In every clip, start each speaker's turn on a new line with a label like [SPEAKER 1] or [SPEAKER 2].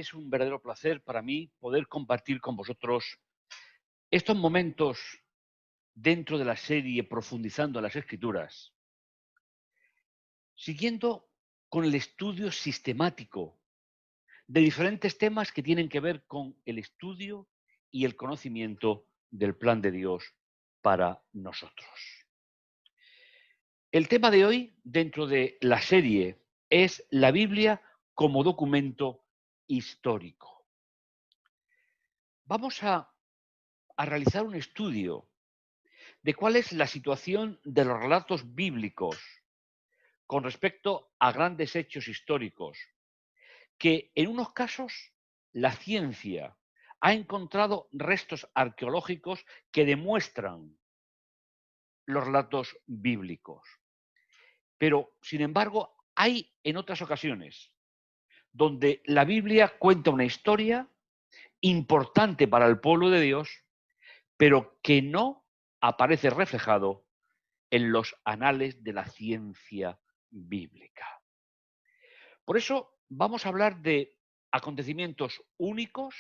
[SPEAKER 1] es un verdadero placer para mí poder compartir con vosotros estos momentos dentro de la serie Profundizando en las Escrituras, siguiendo con el estudio sistemático de diferentes temas que tienen que ver con el estudio y el conocimiento del plan de Dios para nosotros. El tema de hoy, dentro de la serie, es la Biblia como documento histórico. Vamos a realizar un estudio de cuál es la situación de los relatos bíblicos con respecto a grandes hechos históricos, que en unos casos la ciencia ha encontrado restos arqueológicos que demuestran los relatos bíblicos. Pero, sin embargo, hay en otras ocasiones donde la Biblia cuenta una historia importante para el pueblo de Dios, pero que no aparece reflejado en los anales de la ciencia bíblica. Por eso vamos a hablar de acontecimientos únicos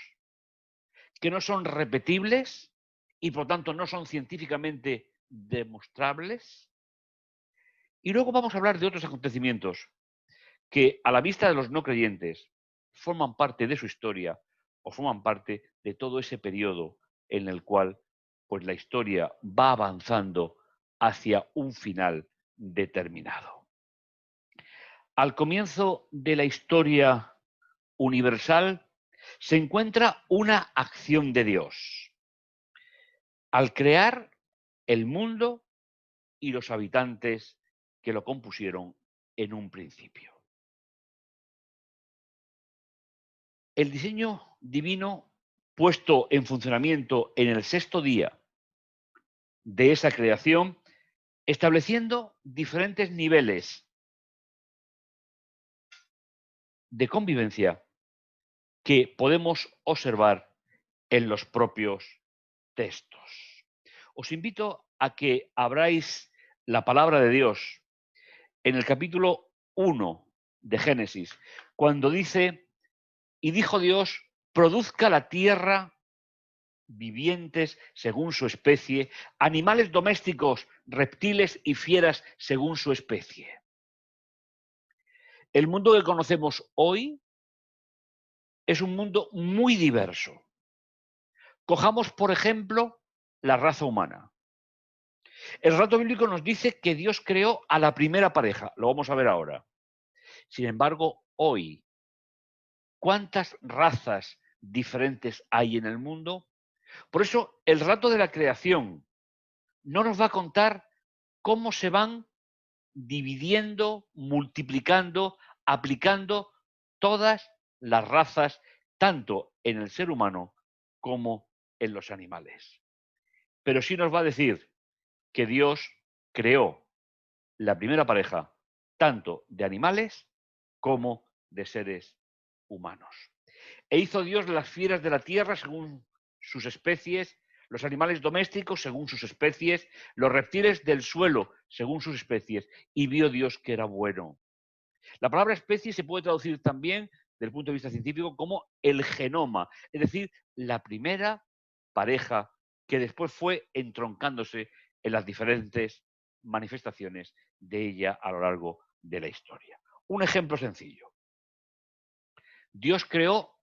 [SPEAKER 1] que no son repetibles y por tanto no son científicamente demostrables. Y luego vamos a hablar de otros acontecimientos que a la vista de los no creyentes forman parte de su historia o forman parte de todo ese periodo en el cual pues, la historia va avanzando hacia un final determinado. Al comienzo de la historia universal se encuentra una acción de Dios al crear el mundo y los habitantes que lo compusieron en un principio. El diseño divino puesto en funcionamiento en el sexto día de esa creación, estableciendo diferentes niveles de convivencia que podemos observar en los propios textos. Os invito a que abráis la palabra de Dios en el capítulo 1 de Génesis, cuando dice, y dijo Dios, produzca la tierra vivientes según su especie, animales domésticos, reptiles y fieras según su especie. El mundo que conocemos hoy es un mundo muy diverso. Cojamos, por ejemplo, la raza humana. El relato bíblico nos dice que Dios creó a la primera pareja, lo vamos a ver ahora. Sin embargo, hoy, ¿cuántas razas diferentes hay en el mundo? Por eso, el relato de la creación no nos va a contar cómo se van dividiendo, multiplicando, aplicando todas las razas, tanto en el ser humano como en los animales. Pero sí nos va a decir que Dios creó la primera pareja, tanto de animales como de seres humanos. E hizo Dios las fieras de la tierra según sus especies, los animales domésticos según sus especies, los reptiles del suelo según sus especies, y vio Dios que era bueno. La palabra especie se puede traducir también, desde el punto de vista científico, como el genoma, es decir, la primera pareja que después fue entroncándose en las diferentes manifestaciones de ella a lo largo de la historia. Un ejemplo sencillo. Dios creó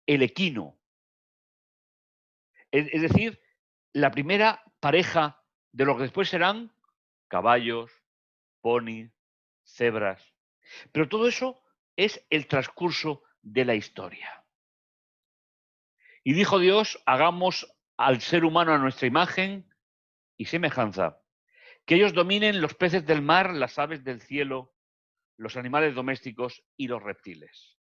[SPEAKER 1] el equino, es decir, la primera pareja de lo que después serán caballos, ponis, cebras. Pero todo eso es el transcurso de la historia. Y dijo Dios, hagamos al ser humano a nuestra imagen y semejanza, que ellos dominen los peces del mar, las aves del cielo, los animales domésticos y los reptiles.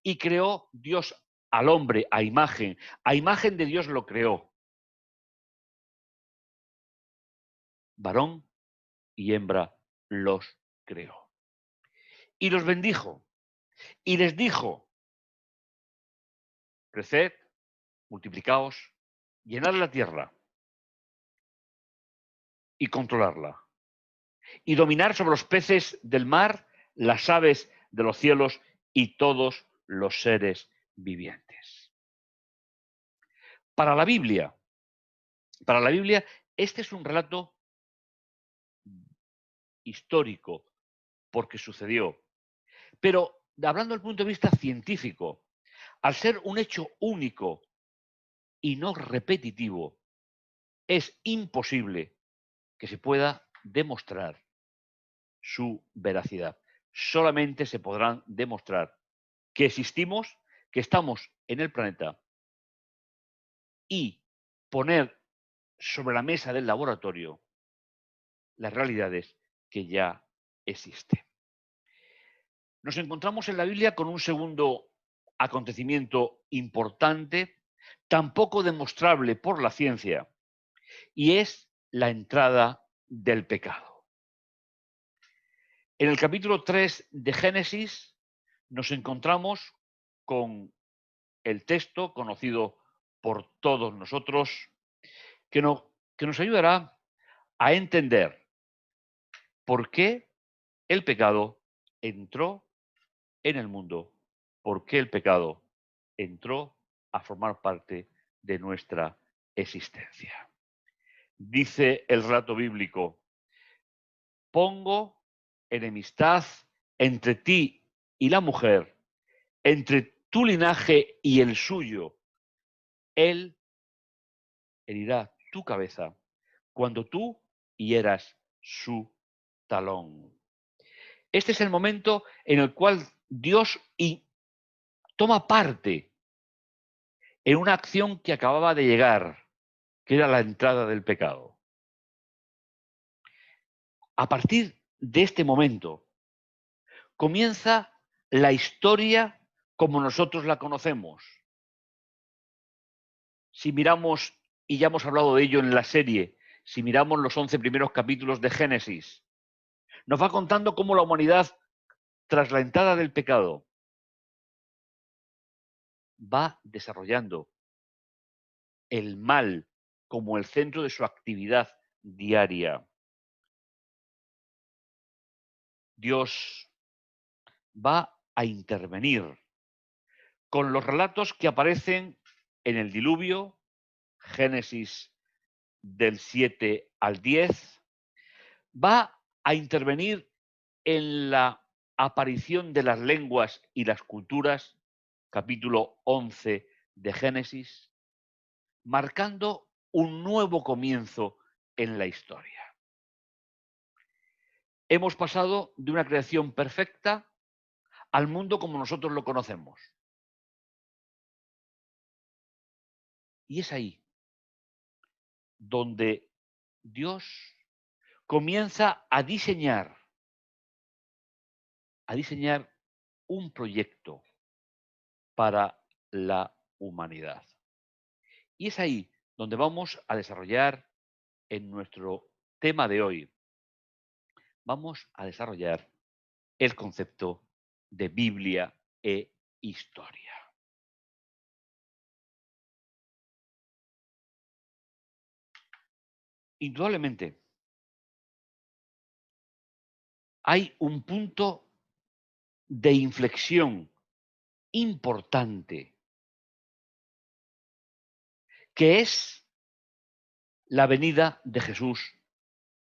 [SPEAKER 1] Y creó Dios al hombre a imagen de Dios lo creó. Varón y hembra los creó. Y los bendijo. Y les dijo, creced, multiplicaos, llenad la tierra y controlarla. Y dominar sobre los peces del mar, las aves de los cielos y todos los seres vivientes. Para la Biblia, este es un relato histórico porque sucedió. Pero hablando desde el punto de vista científico, al ser un hecho único y no repetitivo, es imposible que se pueda demostrar su veracidad. Solamente se podrán demostrar que existimos, que estamos en el planeta y poner sobre la mesa del laboratorio las realidades que ya existen. Nos encontramos en la Biblia con un segundo acontecimiento importante, tampoco demostrable por la ciencia, y es la entrada del pecado. En el capítulo 3 de Génesis nos encontramos con el texto conocido por todos nosotros que, que nos ayudará a entender por qué el pecado entró en el mundo, por qué el pecado entró a formar parte de nuestra existencia. Dice el relato bíblico: pongo enemistad entre ti y la mujer, entre tu linaje y el suyo. Él herirá tu cabeza cuando tú hieras su talón. Este es el momento en el cual Dios toma parte en una acción que acababa de llegar, que era la entrada del pecado. A partir de este momento comienza la historia como nosotros la conocemos. Si miramos, y ya hemos hablado de ello en la serie, si miramos los 11 primeros capítulos de Génesis, nos va contando cómo la humanidad, tras la entrada del pecado, va desarrollando el mal como el centro de su actividad diaria. Dios va a intervenir con los relatos que aparecen en el diluvio, Génesis del 7 al 10, va a intervenir en la aparición de las lenguas y las culturas, capítulo 11 de Génesis, marcando un nuevo comienzo en la historia. Hemos pasado de una creación perfecta al mundo como nosotros lo conocemos. Y es ahí donde Dios comienza a diseñar un proyecto para la humanidad. Y es ahí donde vamos a desarrollar en nuestro tema de hoy, vamos a desarrollar el concepto de Biblia e historia. Indudablemente, hay un punto de inflexión importante, que es la venida de Jesús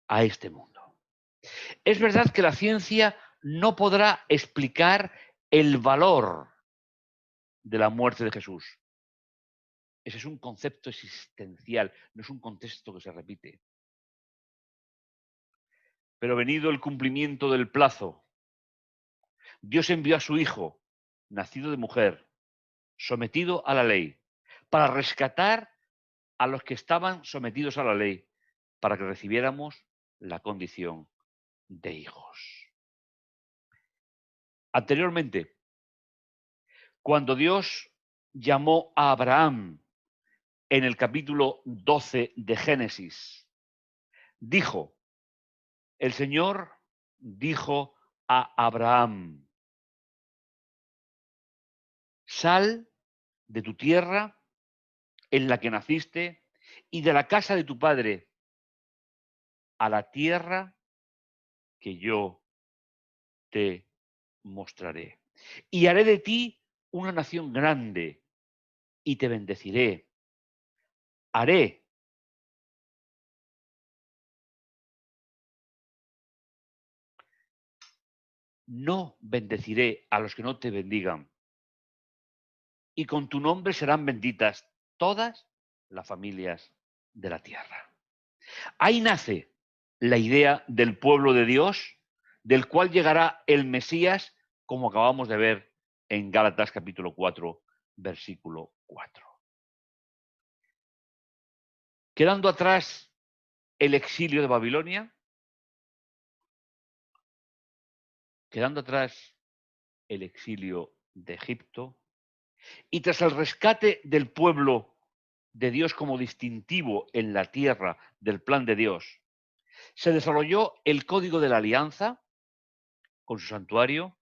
[SPEAKER 1] a este mundo. Es verdad que la ciencia no podrá explicar el valor de la muerte de Jesús. Ese es un concepto existencial, no es un contexto que se repite. Pero venido el cumplimiento del plazo, Dios envió a su Hijo, nacido de mujer, sometido a la ley, para rescatar a los que estaban sometidos a la ley, para que recibiéramos la condición de hijos. Anteriormente, cuando Dios llamó a Abraham en el capítulo 12 de Génesis, dijo, el Señor dijo a Abraham, sal de tu tierra en la que naciste y de la casa de tu padre a la tierra que yo te mostraré. Y haré de ti una nación grande y te bendeciré. Haré no bendeciré a los que no te bendigan, y con tu nombre serán benditas todas las familias de la tierra. Ahí nace la idea del pueblo de Dios, del cual llegará el Mesías, como acabamos de ver en Gálatas capítulo 4, versículo 4. Quedando atrás el exilio de Babilonia, quedando atrás el exilio de Egipto, y tras el rescate del pueblo de Dios como distintivo en la tierra del plan de Dios, se desarrolló el código de la alianza con su santuario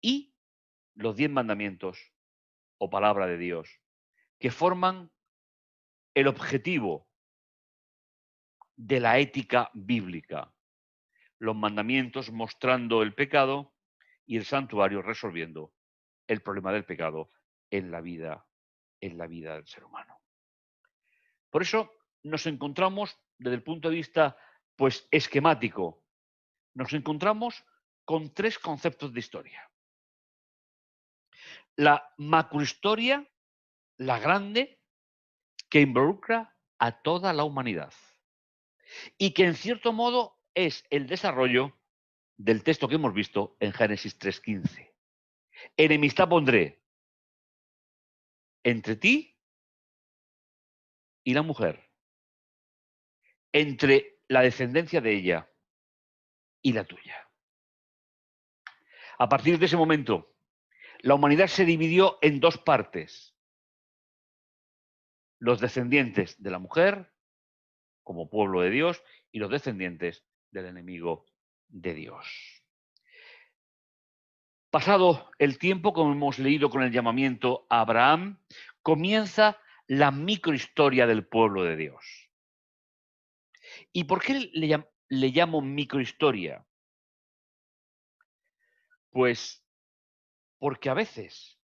[SPEAKER 1] y los 10 mandamientos o palabra de Dios, que forman el objetivo de la ética bíblica. Los mandamientos mostrando el pecado y el santuario resolviendo el problema del pecado en la vida del ser humano. Por eso nos encontramos desde el punto de vista pues esquemático, nos encontramos con tres conceptos de historia. La macrohistoria, la grande, que involucra a toda la humanidad y que en cierto modo es el desarrollo del texto que hemos visto en Génesis 3:15. Enemistad pondré entre ti y la mujer, entre la descendencia de ella y la tuya. A partir de ese momento, la humanidad se dividió en dos partes. Los descendientes de la mujer, como pueblo de Dios, y los descendientes del enemigo de Dios. Pasado el tiempo, como hemos leído con el llamamiento a Abraham, comienza la microhistoria del pueblo de Dios. ¿Y por qué le llamo microhistoria? Pues porque a veces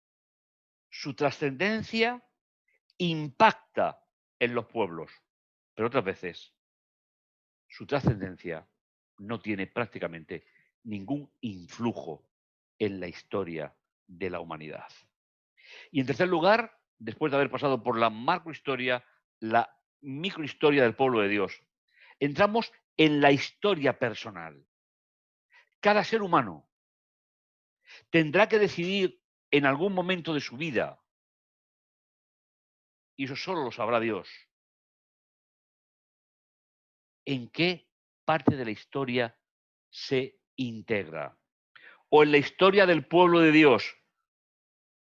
[SPEAKER 1] su trascendencia impacta en los pueblos, pero otras veces su trascendencia no tiene prácticamente ningún influjo en la historia de la humanidad. Y en tercer lugar, después de haber pasado por la macrohistoria, la microhistoria del pueblo de Dios, entramos en la historia personal. Cada ser humano tendrá que decidir en algún momento de su vida, y eso solo lo sabrá Dios, en qué parte de la historia se integra. O en la historia del pueblo de Dios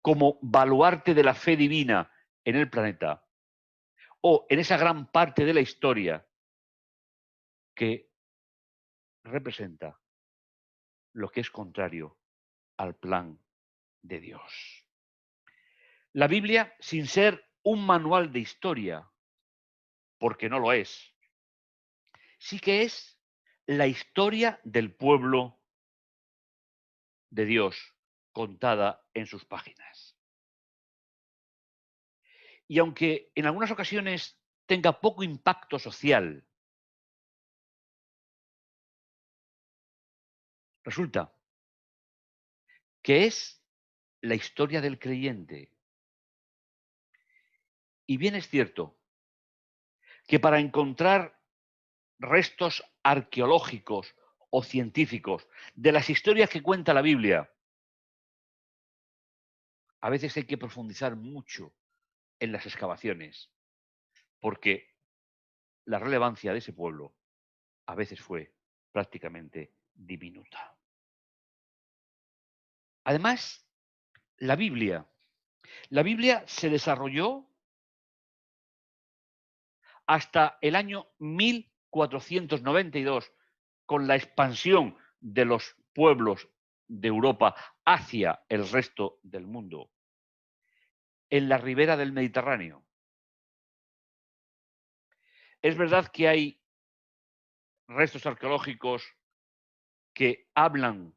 [SPEAKER 1] como baluarte de la fe divina en el planeta, o en esa gran parte de la historia que representa lo que es contrario al plan de Dios. La Biblia, sin ser un manual de historia, porque no lo es, sí que es la historia del pueblo de Dios contada en sus páginas. Y aunque en algunas ocasiones tenga poco impacto social, resulta que es la historia del creyente. Y bien es cierto que para encontrar restos arqueológicos o científicos de las historias que cuenta la Biblia, a veces hay que profundizar mucho en las excavaciones, porque la relevancia de ese pueblo a veces fue prácticamente diminuta. Además, la Biblia, la Biblia se desarrolló hasta el año 1492 con la expansión de los pueblos de Europa hacia el resto del mundo, en la ribera del Mediterráneo. Es verdad que hay restos arqueológicos que hablan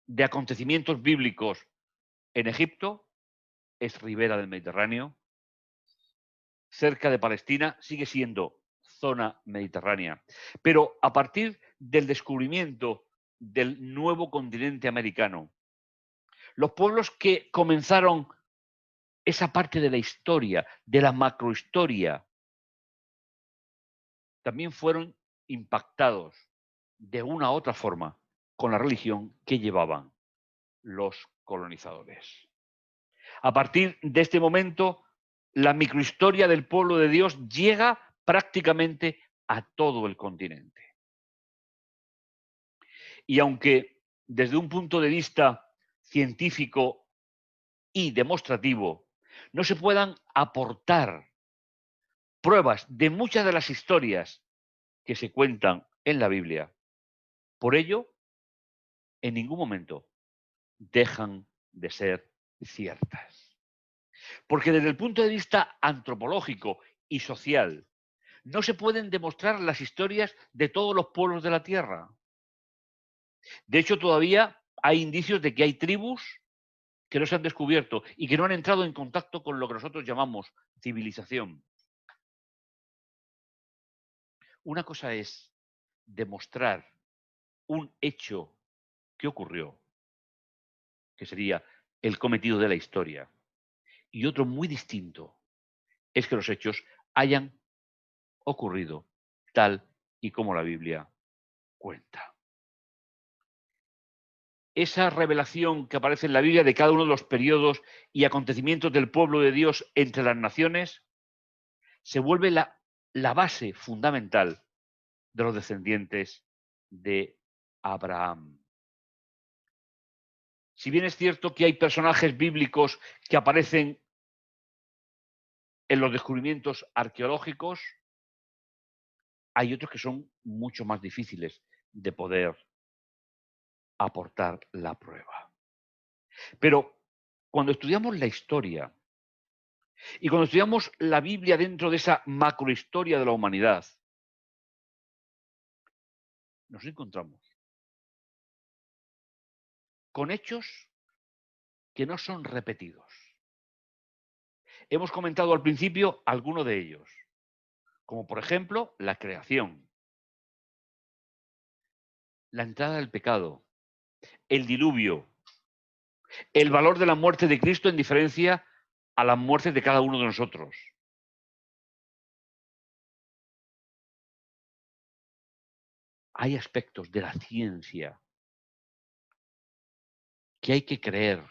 [SPEAKER 1] de acontecimientos bíblicos en Egipto, es ribera del Mediterráneo. Cerca de Palestina sigue siendo zona mediterránea. Pero a partir del descubrimiento del nuevo continente americano, los pueblos que comenzaron esa parte de la historia, de la macrohistoria, también fueron impactados de una u otra forma con la religión que llevaban los colonizadores. A partir de este momento, la microhistoria del pueblo de Dios llega prácticamente a todo el continente. Y aunque desde un punto de vista científico y demostrativo no se puedan aportar pruebas de muchas de las historias que se cuentan en la Biblia, por ello, en ningún momento dejan de ser ciertas. Porque desde el punto de vista antropológico y social, no se pueden demostrar las historias de todos los pueblos de la Tierra. De hecho, todavía hay indicios de que hay tribus que no se han descubierto y que no han entrado en contacto con lo que nosotros llamamos civilización. Una cosa es demostrar un hecho que ocurrió, que sería el cometido de la historia, y otro muy distinto es que los hechos hayan ocurrido tal y como la Biblia cuenta. Esa revelación que aparece en la Biblia de cada uno de los periodos y acontecimientos del pueblo de Dios entre las naciones se vuelve la base fundamental de los descendientes de Abraham. Si bien es cierto que hay personajes bíblicos que aparecen en los descubrimientos arqueológicos, hay otros que son mucho más difíciles de poder aportar la prueba. Pero cuando estudiamos la historia y cuando estudiamos la Biblia dentro de esa macrohistoria de la humanidad, nos encontramos con hechos que no son repetidos. Hemos comentado al principio algunos de ellos, como por ejemplo la creación, la entrada del pecado, el diluvio, el valor de la muerte de Cristo en diferencia a las muertes de cada uno de nosotros. Hay aspectos de la ciencia que hay que creer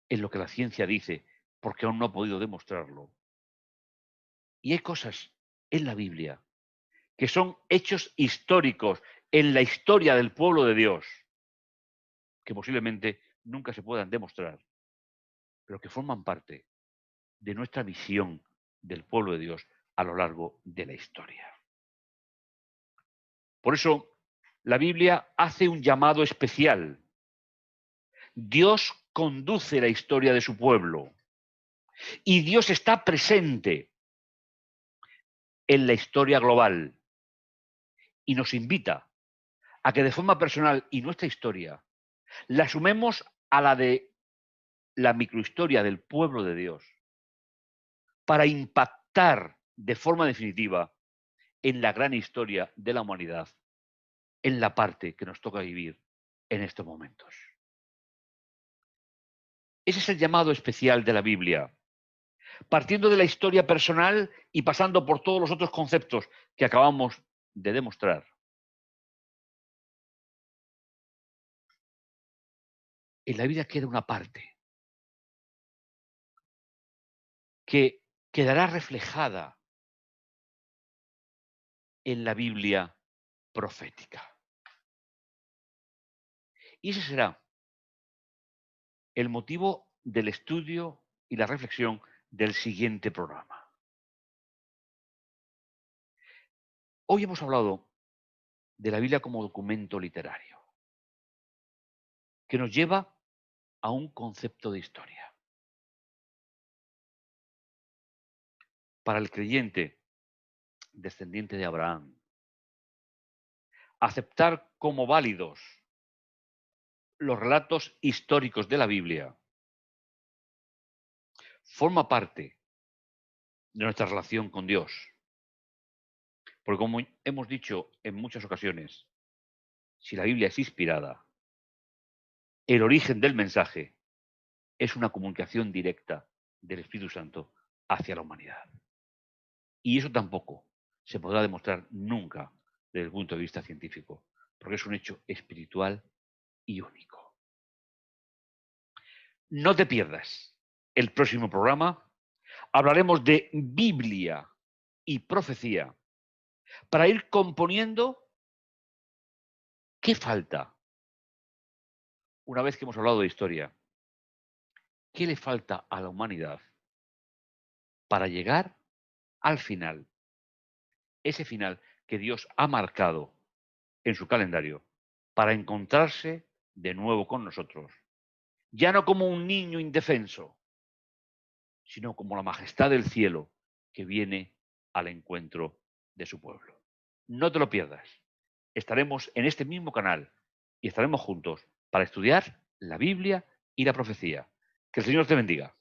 [SPEAKER 1] en lo que la ciencia dice, porque aún no ha podido demostrarlo. Y hay cosas en la Biblia que son hechos históricos en la historia del pueblo de Dios, que posiblemente nunca se puedan demostrar, pero que forman parte de nuestra visión del pueblo de Dios a lo largo de la historia. Por eso, la Biblia hace un llamado especial. Dios conduce la historia de su pueblo y Dios está presente en la historia global y nos invita a que de forma personal y nuestra historia la sumemos a la de la microhistoria del pueblo de Dios para impactar de forma definitiva en la gran historia de la humanidad, en la parte que nos toca vivir en estos momentos. Ese es el llamado especial de la Biblia, partiendo de la historia personal y pasando por todos los otros conceptos que acabamos de demostrar. En la vida queda una parte que quedará reflejada en la Biblia profética. Y ese será el motivo del estudio y la reflexión del siguiente programa. Hoy hemos hablado de la Biblia como documento literario, que nos lleva a un concepto de historia. Para el creyente descendiente de Abraham, aceptar como válidos los relatos históricos de la Biblia forma parte de nuestra relación con Dios. Porque como hemos dicho en muchas ocasiones, si la Biblia es inspirada, el origen del mensaje es una comunicación directa del Espíritu Santo hacia la humanidad. Y eso tampoco se podrá demostrar nunca desde el punto de vista científico, porque es un hecho espiritual y único. No te pierdas el próximo programa. Hablaremos de Biblia y profecía para ir componiendo qué falta. Una vez que hemos hablado de historia, ¿qué le falta a la humanidad para llegar al final? Ese final que Dios ha marcado en su calendario para encontrarse de nuevo con nosotros, ya no como un niño indefenso, sino como la majestad del cielo que viene al encuentro de su pueblo. No te lo pierdas. Estaremos en este mismo canal y estaremos juntos para estudiar la Biblia y la profecía. Que el Señor te bendiga.